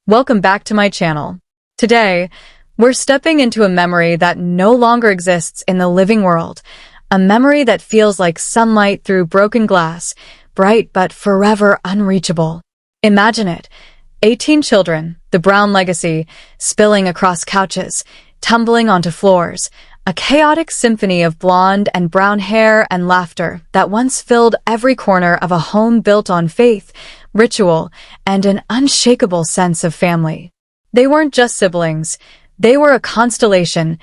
Welcome back to my channel. Today, we're stepping into a memory that no longer exists in the living world, a memory that feels like sunlight through broken glass, bright but forever unreachable. Imagine it, 18 children, the Brown legacy, spilling across couches, tumbling onto floors, a chaotic symphony of blonde and brown hair and laughter that once filled every corner of a home built on faith, ritual, and an unshakable sense of family. They weren't just siblings. They were a constellation,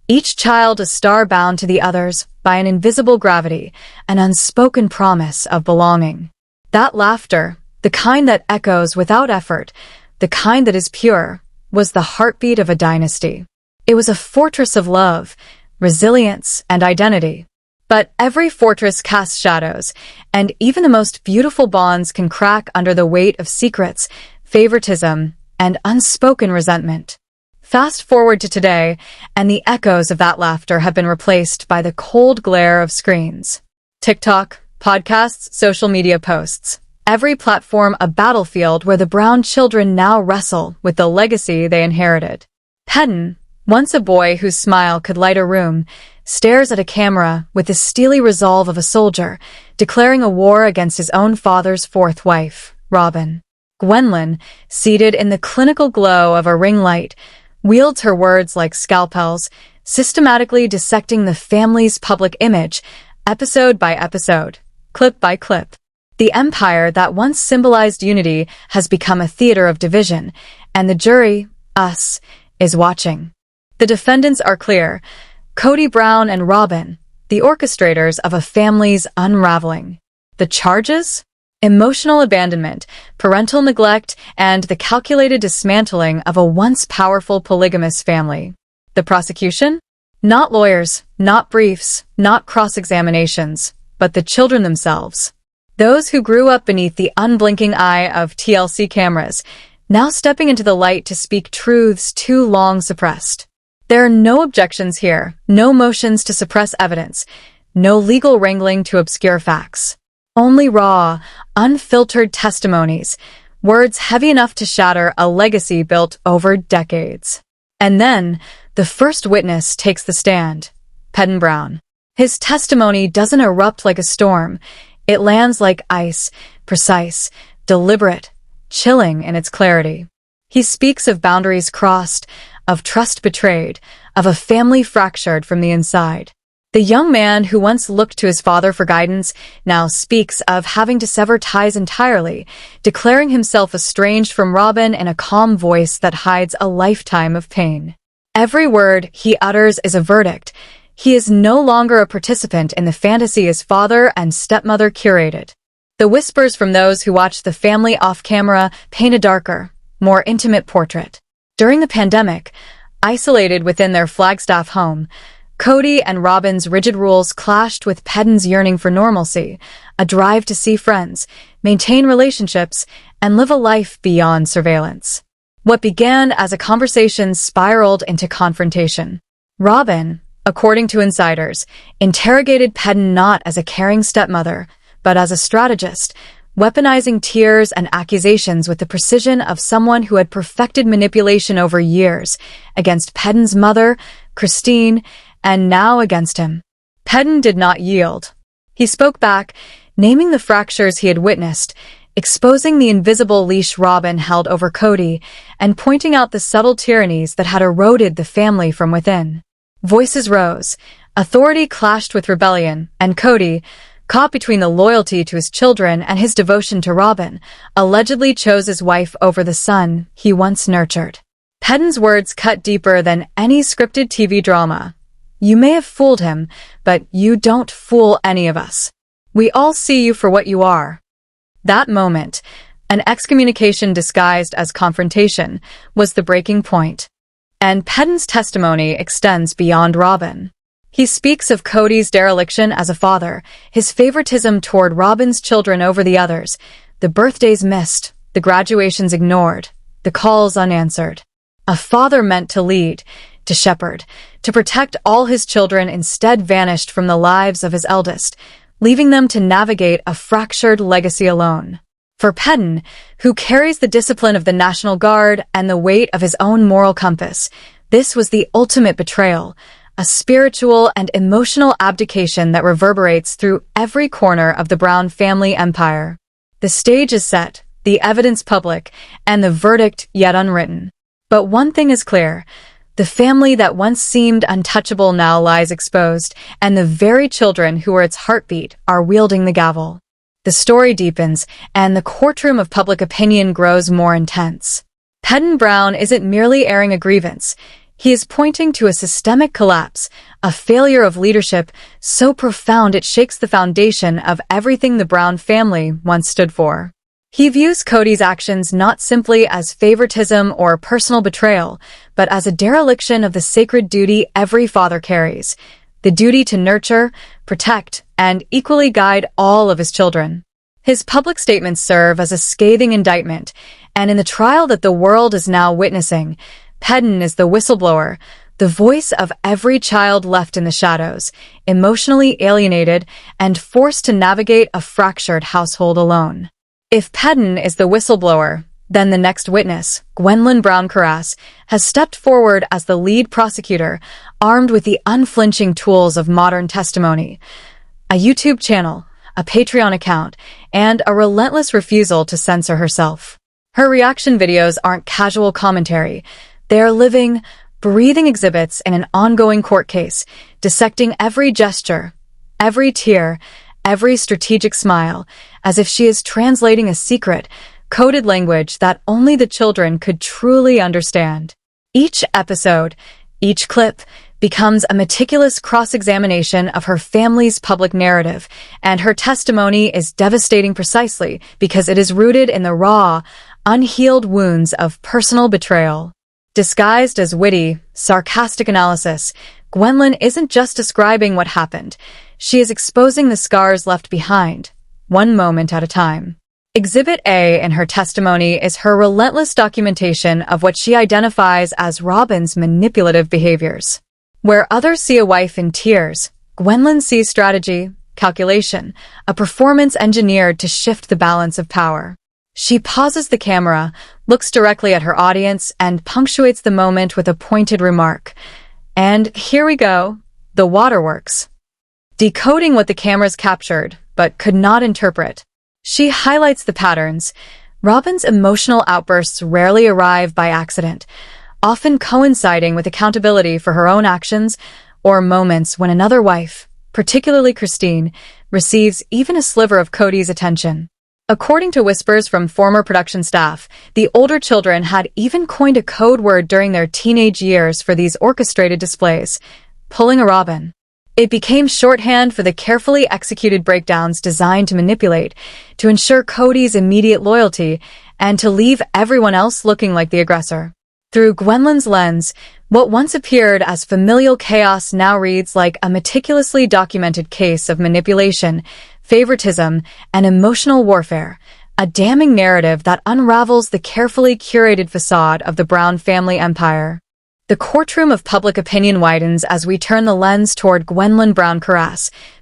each child a star bound to the others by an invisible gravity, an unspoken promise of belonging. That laughter, the kind that echoes without effort, the kind that is pure, was the heartbeat of a dynasty. It was a fortress of love, resilience, and identity. But every fortress casts shadows, and even the most beautiful bonds can crack under the weight of secrets, favoritism, and unspoken resentment. Fast forward to today, and the echoes of that laughter have been replaced by the cold glare of screens. TikTok, podcasts, social media posts. Every platform a battlefield where the Brown children now wrestle with the legacy they inherited. Pedon, once a boy whose smile could light a room, stares at a camera with the steely resolve of a soldier, declaring a war against his own father's fourth wife, Robin. Gwendlyn, seated in the clinical glow of a ring light, wields her words like scalpels, systematically dissecting the family's public image, episode by episode, clip by clip. The empire that once symbolized unity has become a theater of division, and the jury, us, is watching. The defendants are clear: Kody Brown and Robin, the orchestrators of a family's unraveling. The charges? Emotional abandonment, parental neglect, and the calculated dismantling of a once powerful polygamous family. The prosecution? Not lawyers, not briefs, not cross-examinations, but the children themselves. Those who grew up beneath the unblinking eye of TLC cameras, now stepping into the light to speak truths too long suppressed. There are no objections here, no motions to suppress evidence, no legal wrangling to obscure facts. Only raw, unfiltered testimonies, words heavy enough to shatter a legacy built over decades. And then, the first witness takes the stand, Pedon Brown. His testimony doesn't erupt like a storm. It lands like ice, precise, deliberate, chilling in its clarity. He speaks of boundaries crossed, of trust betrayed, of a family fractured from the inside. The young man who once looked to his father for guidance now speaks of having to sever ties entirely, declaring himself estranged from Robin in a calm voice that hides a lifetime of pain. Every word he utters is a verdict. He is no longer a participant in the fantasy his father and stepmother curated. The whispers from those who watch the family off-camera paint a darker, more intimate portrait. During the pandemic, isolated within their Flagstaff home, Kody and Robin's rigid rules clashed with Pedon's yearning for normalcy, a drive to see friends, maintain relationships, and live a life beyond surveillance. What began as a conversation spiraled into confrontation. Robin, according to insiders, interrogated Pedon not as a caring stepmother, but as a strategist, weaponizing tears and accusations with the precision of someone who had perfected manipulation over years, against Pedon's mother, Christine, and now against him. Pedon did not yield. He spoke back, naming the fractures he had witnessed, exposing the invisible leash Robin held over Kody, and pointing out the subtle tyrannies that had eroded the family from within. Voices rose, authority clashed with rebellion, and Kody, caught between the loyalty to his children and his devotion to Robin, allegedly chose his wife over the son he once nurtured. Pedon's words cut deeper than any scripted TV drama. You may have fooled him, but you don't fool any of us. We all see you for what you are. That moment, an excommunication disguised as confrontation, was the breaking point. And Pedon's testimony extends beyond Robin. He speaks of Kody's dereliction as a father, his favoritism toward Robin's children over the others, the birthdays missed, the graduations ignored, the calls unanswered. A father meant to lead, to shepherd, to protect all his children instead vanished from the lives of his eldest, leaving them to navigate a fractured legacy alone. For Pedon, who carries the discipline of the National Guard and the weight of his own moral compass, this was the ultimate betrayal, a spiritual and emotional abdication that reverberates through every corner of the Brown family empire. The stage is set, the evidence public, and the verdict yet unwritten. But one thing is clear. The family that once seemed untouchable now lies exposed, and the very children who were its heartbeat are wielding the gavel. The story deepens, and the courtroom of public opinion grows more intense. Gwendlin Brown isn't merely airing a grievance. He is pointing to a systemic collapse, a failure of leadership so profound it shakes the foundation of everything the Brown family once stood for. He views Kody's actions not simply as favoritism or personal betrayal, but as a dereliction of the sacred duty every father carries, the duty to nurture, protect, and equally guide all of his children. His public statements serve as a scathing indictment, and in the trial that the world is now witnessing, Pedon is the whistleblower, the voice of every child left in the shadows, emotionally alienated and forced to navigate a fractured household alone. If Pedon is the whistleblower, then the next witness, Gwendlin Brown has stepped forward as the lead prosecutor, armed with the unflinching tools of modern testimony. A YouTube channel, a Patreon account, and a relentless refusal to censor herself. Her reaction videos aren't casual commentary. They are living, breathing exhibits in an ongoing court case, dissecting every gesture, every tear, every strategic smile, as if she is translating a secret, coded language that only the children could truly understand. Each episode, each clip, becomes a meticulous cross-examination of her family's public narrative, and her testimony is devastating precisely because it is rooted in the raw, unhealed wounds of personal betrayal. Disguised as witty, sarcastic analysis, Gwendlyn isn't just describing what happened. She is exposing the scars left behind, one moment at a time. Exhibit A in her testimony is her relentless documentation of what she identifies as Robyn's manipulative behaviors. Where others see a wife in tears, Gwendlyn sees strategy, calculation, a performance engineered to shift the balance of power. She pauses the camera, looks directly at her audience, and punctuates the moment with a pointed remark. And here we go, the waterworks. Decoding what the cameras captured, but could not interpret. She highlights the patterns. Robyn's emotional outbursts rarely arrive by accident, often coinciding with accountability for her own actions or moments when another wife, particularly Christine, receives even a sliver of Kody's attention. According to whispers from former production staff, the older children had even coined a code word during their teenage years for these orchestrated displays, pulling a Robyn. It became shorthand for the carefully executed breakdowns designed to manipulate, to ensure Kody's immediate loyalty, and to leave everyone else looking like the aggressor. Through Gwendlyn's lens, what once appeared as familial chaos now reads like a meticulously documented case of manipulation, favoritism, and emotional warfare, a damning narrative that unravels the carefully curated facade of the Brown family empire. The courtroom of public opinion widens as we turn the lens toward Gwendlin Brown,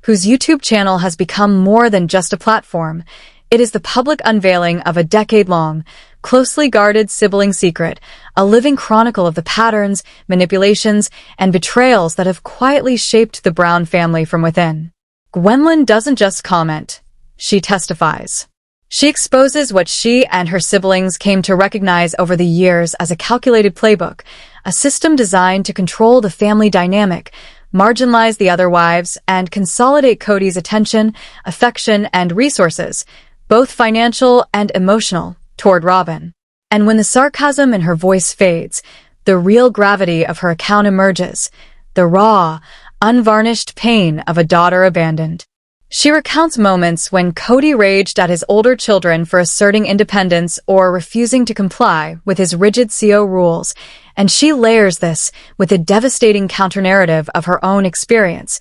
whose YouTube channel has become more than just a platform. It is the public unveiling of a decade-long, closely guarded sibling secret, a living chronicle of the patterns, manipulations, and betrayals that have quietly shaped the Brown family from within. Gwendlyn doesn't just comment, she testifies. She exposes what she and her siblings came to recognize over the years as a calculated playbook, a system designed to control the family dynamic, marginalize the other wives, and consolidate Kody's attention, affection, and resources, both financial and emotional, toward Robyn. And when the sarcasm in her voice fades, the real gravity of her account emerges, the raw, unvarnished pain of a daughter abandoned. She recounts moments when Kody raged at his older children for asserting independence or refusing to comply with his rigid CO rules, and she layers this with a devastating counter-narrative of her own experience.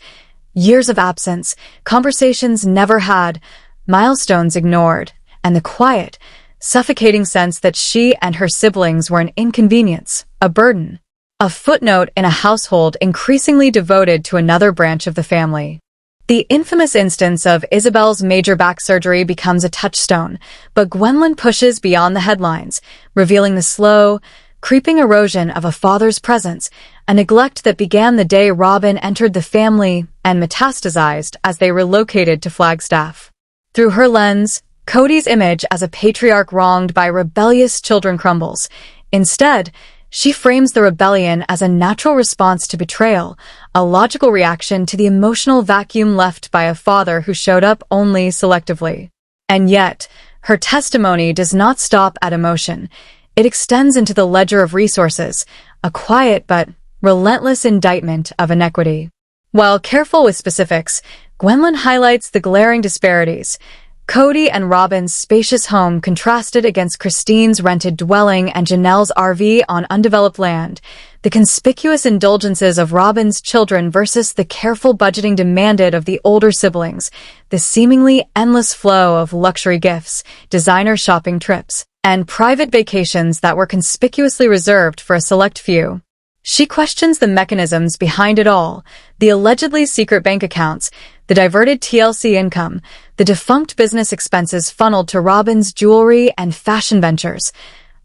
Years of absence, conversations never had, milestones ignored, and the quiet, suffocating sense that she and her siblings were an inconvenience, a burden, a footnote in a household increasingly devoted to another branch of the family. The infamous instance of Isabel's major back surgery becomes a touchstone, but Gwendlyn pushes beyond the headlines, revealing the slow, creeping erosion of a father's presence, a neglect that began the day Robyn entered the family and metastasized as they relocated to Flagstaff. Through her lens, Kody's image as a patriarch wronged by rebellious children crumbles. Instead, she frames the rebellion as a natural response to betrayal, a logical reaction to the emotional vacuum left by a father who showed up only selectively. And yet, her testimony does not stop at emotion. It extends into the ledger of resources, a quiet but relentless indictment of inequity. While careful with specifics, Gwendlyn highlights the glaring disparities. Kody and Robyn's spacious home contrasted against Christine's rented dwelling and Janelle's RV on undeveloped land, the conspicuous indulgences of Robyn's children versus the careful budgeting demanded of the older siblings, the seemingly endless flow of luxury gifts, designer shopping trips, and private vacations that were conspicuously reserved for a select few. She questions the mechanisms behind it all, the allegedly secret bank accounts, the diverted TLC income, the defunct business expenses funneled to Robyn's jewelry and fashion ventures,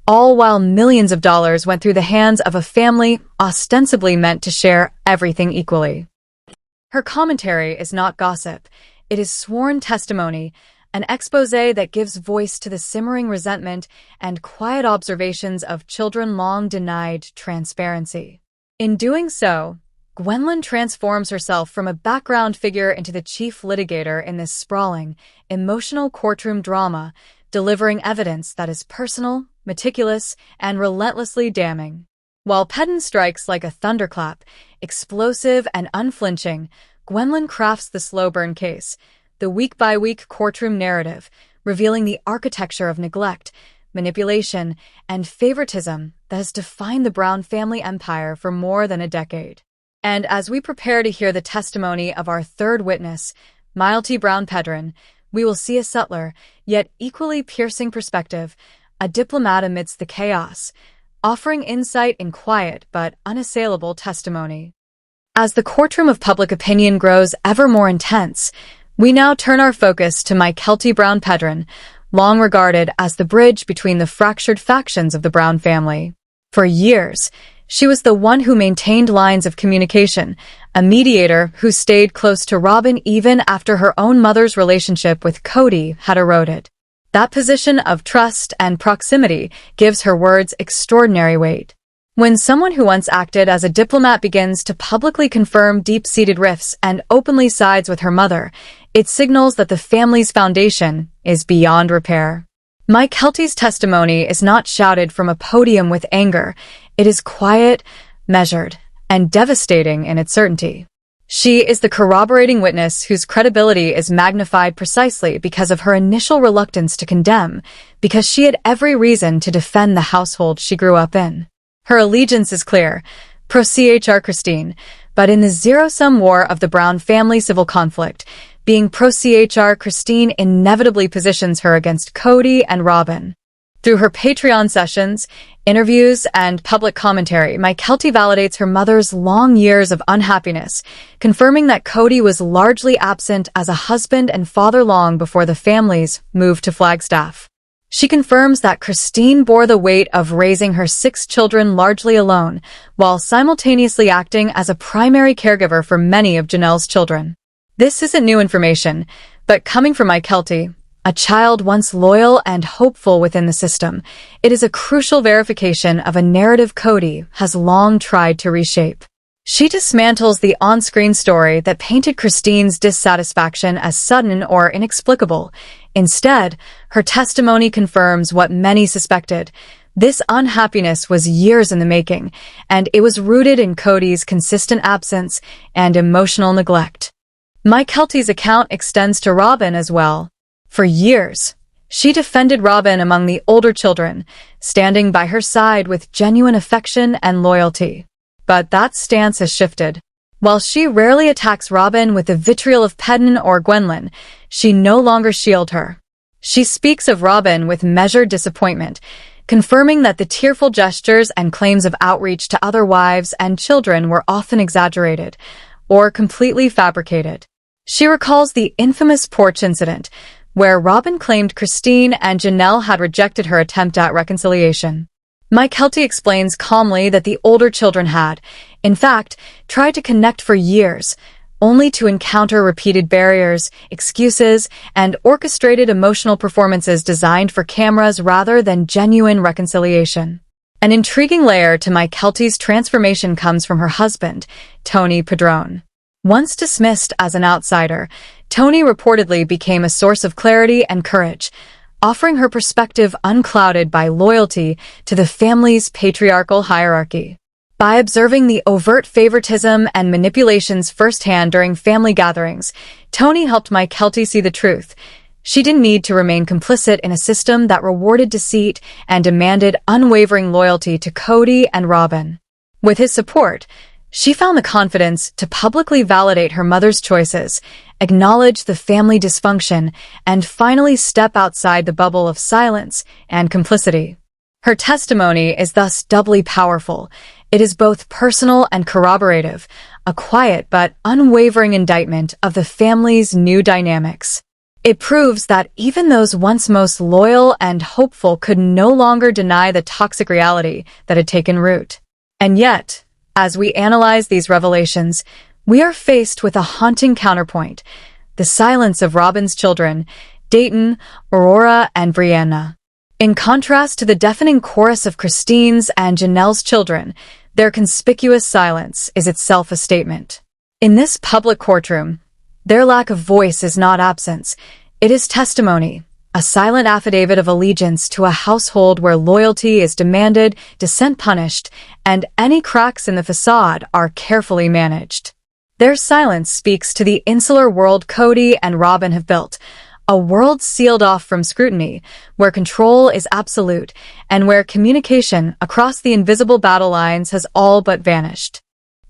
all while millions of dollars went through the hands of a family ostensibly meant to share everything equally. Her commentary is not gossip. It is sworn testimony, an exposé that gives voice to the simmering resentment and quiet observations of children long denied transparency. In doing so, Gwendlyn transforms herself from a background figure into the chief litigator in this sprawling, emotional courtroom drama, delivering evidence that is personal, meticulous, and relentlessly damning. While Pedon strikes like a thunderclap, explosive and unflinching, Gwendlyn crafts the slow burn case, the week-by-week courtroom narrative, revealing the architecture of neglect, manipulation, and favoritism that has defined the Brown family empire for more than a decade. And as we prepare to hear the testimony of our third witness, Mykelti Brown Pedon, we will see a subtler, yet equally piercing perspective, a diplomat amidst the chaos, offering insight in quiet but unassailable testimony. As the courtroom of public opinion grows ever more intense, we now turn our focus to Mykelti Brown Pedon, long regarded as the bridge between the fractured factions of the Brown family. For years, she was the one who maintained lines of communication, a mediator who stayed close to Robyn even after her own mother's relationship with Kody had eroded. That position of trust and proximity gives her words extraordinary weight. When someone who once acted as a diplomat begins to publicly confirm deep-seated rifts and openly sides with her mother, it signals that the family's foundation is beyond repair. Mykelti's testimony is not shouted from a podium with anger. It is quiet, measured, and devastating in its certainty. She is the corroborating witness whose credibility is magnified precisely because of her initial reluctance to condemn, because she had every reason to defend the household she grew up in. Her allegiance is clear, pro-CHR Christine, but in the zero-sum war of the Brown family civil conflict, being pro-CHR Christine inevitably positions her against Kody and Robyn. Through her Patreon sessions, interviews, and public commentary, Mykelti validates her mother's long years of unhappiness, confirming that Kody was largely absent as a husband and father long before the family's move to Flagstaff. She confirms that Christine bore the weight of raising her 6 children largely alone, while simultaneously acting as a primary caregiver for many of Janelle's children. This isn't new information, but coming from Mykelti, a child once loyal and hopeful within the system, it is a crucial verification of a narrative Kody has long tried to reshape. She dismantles the on-screen story that painted Christine's dissatisfaction as sudden or inexplicable. Instead, her testimony confirms what many suspected. This unhappiness was years in the making, and it was rooted in Kody's consistent absence and emotional neglect. Mykelti's account extends to Robyn as well. For years, she defended Robyn among the older children, standing by her side with genuine affection and loyalty. But that stance has shifted. While she rarely attacks Robyn with the vitriol of Pedon or Gwendlyn, she no longer shields her. She speaks of Robyn with measured disappointment, confirming that the tearful gestures and claims of outreach to other wives and children were often exaggerated or completely fabricated. She recalls the infamous porch incident, where Robyn claimed Christine and Janelle had rejected her attempt at reconciliation. Mykelti explains calmly that the older children had, in fact, tried to connect for years, only to encounter repeated barriers, excuses, and orchestrated emotional performances designed for cameras rather than genuine reconciliation. An intriguing layer to Mykelti's transformation comes from her husband, Tony Pedon. Once dismissed as an outsider, Tony reportedly became a source of clarity and courage, offering her perspective unclouded by loyalty to the family's patriarchal hierarchy. By observing the overt favoritism and manipulations firsthand during family gatherings, Tony helped Mykelti see the truth. She didn't need to remain complicit in a system that rewarded deceit and demanded unwavering loyalty to Kody and Robyn. With his support, she found the confidence to publicly validate her mother's choices, acknowledge the family dysfunction, and finally step outside the bubble of silence and complicity. Her testimony is thus doubly powerful. It is both personal and corroborative, a quiet but unwavering indictment of the family's new dynamics. It proves that even those once most loyal and hopeful could no longer deny the toxic reality that had taken root. And yet, as we analyze these revelations, we are faced with a haunting counterpoint: the silence of Robyn's children, Dayton, Aurora, and Brianna. In contrast to the deafening chorus of Christine's and Janelle's children, their conspicuous silence is itself a statement. In this public courtroom, their lack of voice is not absence, it is testimony, a silent affidavit of allegiance to a household where loyalty is demanded, dissent punished, and any cracks in the facade are carefully managed. Their silence speaks to the insular world Kody and Robyn have built, a world sealed off from scrutiny, where control is absolute, and where communication across the invisible battle lines has all but vanished.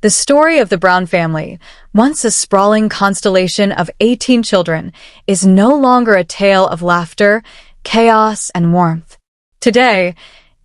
The story of the Brown family, once a sprawling constellation of 18 children, is no longer a tale of laughter, chaos, and warmth. Today,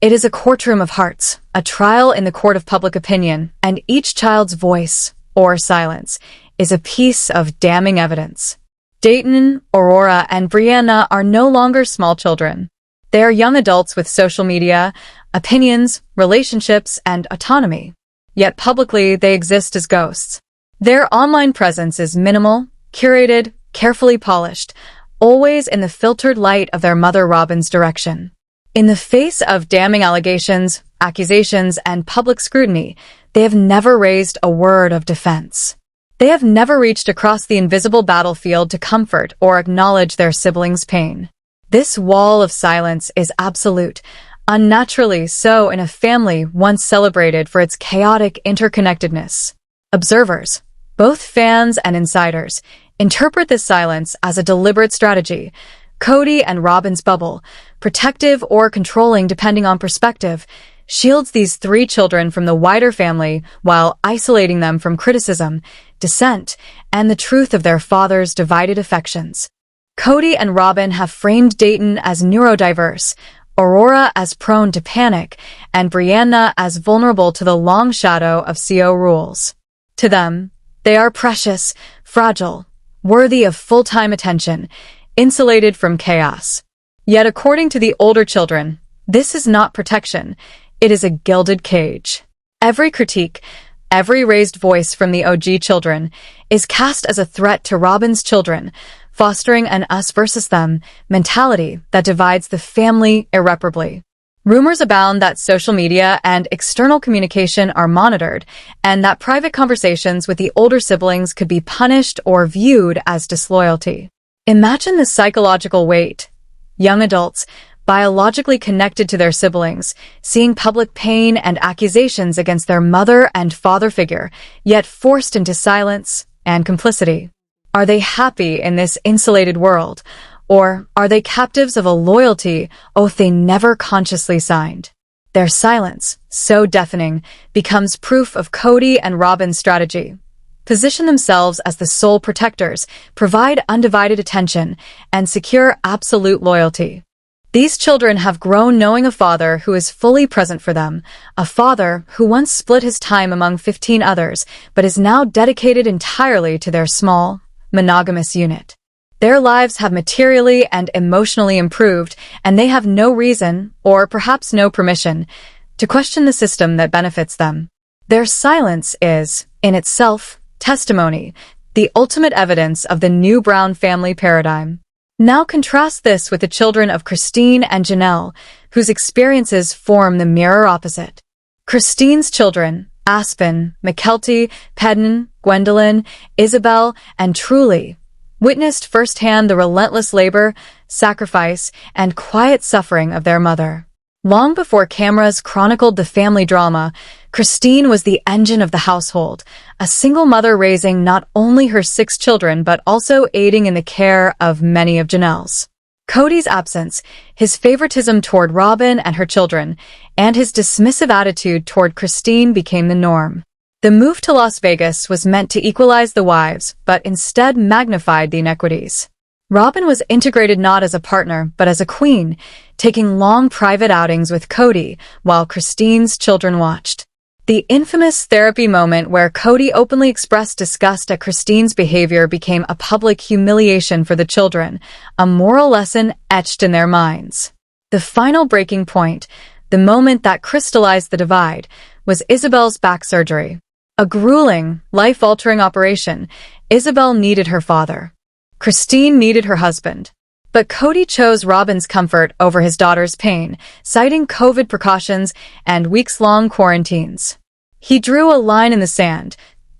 it is a courtroom of hearts, a trial in the court of public opinion, and each child's voice, or silence, is a piece of damning evidence. Dayton, Aurora, and Brianna are no longer small children. They are young adults with social media, opinions, relationships, and autonomy. Yet publicly, they exist as ghosts. Their online presence is minimal, curated, carefully polished, always in the filtered light of their mother Robyn's direction. In the face of damning allegations, accusations, and public scrutiny, they have never raised a word of defense. They have never reached across the invisible battlefield to comfort or acknowledge their siblings' pain. This wall of silence is absolute, unnaturally so in a family once celebrated for its chaotic interconnectedness. Observers, both fans and insiders, interpret this silence as a deliberate strategy. Kody and Robyn's bubble, protective or controlling depending on perspective, shields these three children from the wider family while isolating them from criticism, dissent, and the truth of their father's divided affections. Kody and Robyn have framed Dayton as neurodiverse, Aurora as prone to panic, and Brianna as vulnerable to the long shadow of CO rules. To them, they are precious, fragile, worthy of full-time attention, insulated from chaos. Yet according to the older children, this is not protection, it is a gilded cage. Every critique, every raised voice from the OG children is cast as a threat to Robyn's children, fostering an us versus them mentality that divides the family irreparably. Rumors abound that social media and external communication are monitored, and that private conversations with the older siblings could be punished or viewed as disloyalty. Imagine the psychological weight. Young adults, biologically connected to their siblings, seeing public pain and accusations against their mother and father figure, yet forced into silence and complicity. Are they happy in this insulated world, or are they captives of a loyalty oath they never consciously signed? Their silence, so deafening, becomes proof of Kody and Robyn's strategy. Position themselves as the sole protectors, provide undivided attention, and secure absolute loyalty. These children have grown knowing a father who is fully present for them, a father who once split his time among 15 others, but is now dedicated entirely to their small, monogamous unit. Their lives have materially and emotionally improved, and they have no reason, or perhaps no permission, to question the system that benefits them. Their silence is, in itself, testimony, the ultimate evidence of the new Brown family paradigm. Now contrast this with the children of Christine and Janelle, whose experiences form the mirror opposite. Christine's children, Aspen, Mykelti, Pedon, Gwendlyn, Isabel, and Truly, witnessed firsthand the relentless labor, sacrifice, and quiet suffering of their mother. Long before cameras chronicled the family drama, Christine was the engine of the household, a single mother raising not only her 6 children but also aiding in the care of many of Janelle's. Kody's absence, his favoritism toward Robyn and her children, and his dismissive attitude toward Christine became the norm. The move to Las Vegas was meant to equalize the wives, but instead magnified the inequities. Robyn was integrated not as a partner, but as a queen, taking long private outings with Kody, while Christine's children watched. The infamous therapy moment where Kody openly expressed disgust at Christine's behavior became a public humiliation for the children, a moral lesson etched in their minds. The final breaking point, the moment that crystallized the divide, was Isabel's back surgery. A grueling, life-altering operation. Isabel needed her father. Christine needed her husband. But Kody chose Robyn's comfort over his daughter's pain, citing COVID precautions and weeks-long quarantines. He drew a line in the sand.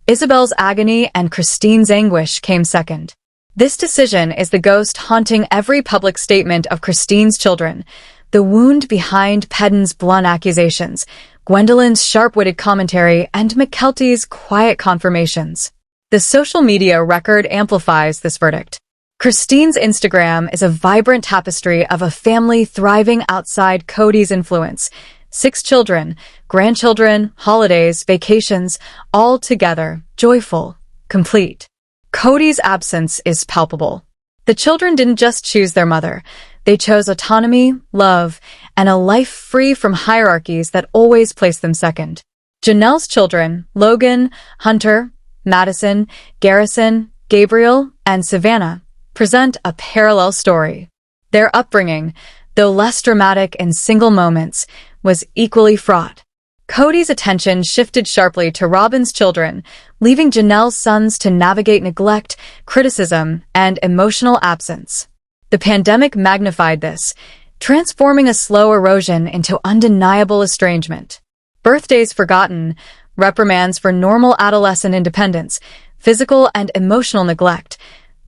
Isabel's agony and Christine's anguish came second. This decision is the ghost haunting every public statement of Christine's children, the wound behind Pedon's blunt accusations, Gwendolyn's sharp-witted commentary, and Mykelti's quiet confirmations. The social media record amplifies this verdict. Christine's Instagram is a vibrant tapestry of a family thriving outside Kody's influence. 6 children, grandchildren, holidays, vacations, all together, joyful, complete. Kody's absence is palpable. The children didn't just choose their mother. They chose autonomy, love, and a life free from hierarchies that always placed them second. Janelle's children, Logan, Hunter, Madison, Garrison, Gabriel, and Savannah, present a parallel story. Their upbringing, though less dramatic in single moments, was equally fraught. Kody's attention shifted sharply to Robyn's children, leaving Janelle's sons to navigate neglect, criticism, and emotional absence. The pandemic magnified this, transforming a slow erosion into undeniable estrangement. Birthdays forgotten, reprimands for normal adolescent independence, physical and emotional neglect.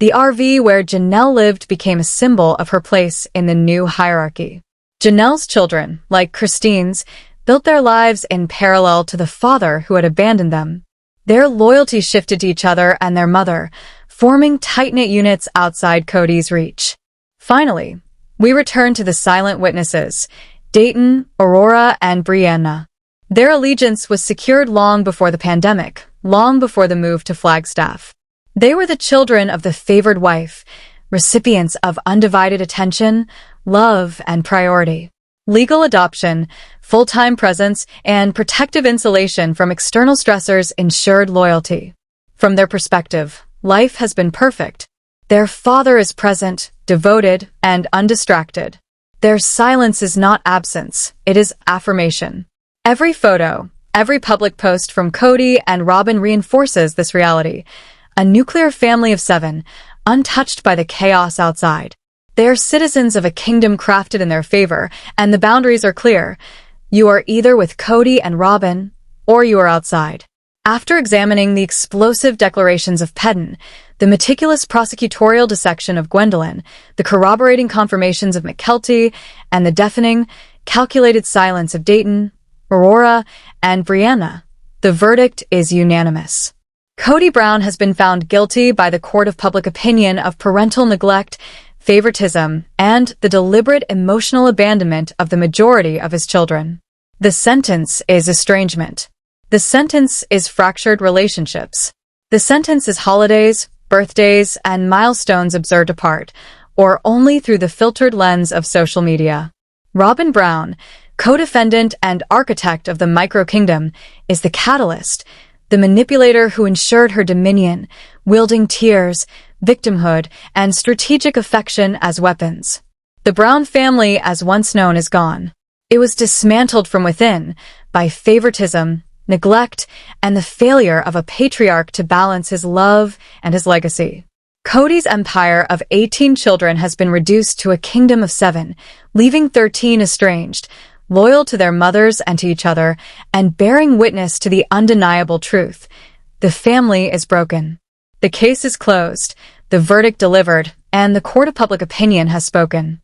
The RV where Janelle lived became a symbol of her place in the new hierarchy. Janelle's children, like Christine's, built their lives in parallel to the father who had abandoned them. Their loyalty shifted to each other and their mother, forming tight-knit units outside Kody's reach. Finally, we return to the silent witnesses, Dayton, Aurora, and Brianna. Their allegiance was secured long before the pandemic, long before the move to Flagstaff. They were the children of the favored wife, recipients of undivided attention, love, and priority. Legal adoption, full-time presence, and protective insulation from external stressors ensured loyalty. From their perspective, life has been perfect. Their father is present, devoted, and undistracted. Their silence is not absence, it is affirmation. Every photo, every public post from Kody and Robyn reinforces this reality. A nuclear family of 7, untouched by the chaos outside. They are citizens of a kingdom crafted in their favor, and the boundaries are clear. You are either with Kody and Robyn, or you are outside. After examining the explosive declarations of Pedon, the meticulous prosecutorial dissection of Gwendlyn, the corroborating confirmations of Mykelti, and the deafening, calculated silence of Dayton, Aurora, and Brianna, the verdict is unanimous. Kody Brown has been found guilty by the court of public opinion of parental neglect, favoritism, and the deliberate emotional abandonment of the majority of his children. The sentence is estrangement. The sentence is fractured relationships. The sentence is holidays, birthdays, and milestones observed apart, or only through the filtered lens of social media. Robyn Brown, co-defendant and architect of the micro-kingdom, is the catalyst, the manipulator who ensured her dominion, wielding tears, victimhood, and strategic affection as weapons. The Brown family, as once known, is gone. It was dismantled from within by favoritism, neglect, and the failure of a patriarch to balance his love and his legacy. Kody's empire of 18 children has been reduced to a kingdom of 7, leaving 13 estranged, loyal to their mothers and to each other, and bearing witness to the undeniable truth. The family is broken. The case is closed, the verdict delivered, and the court of public opinion has spoken.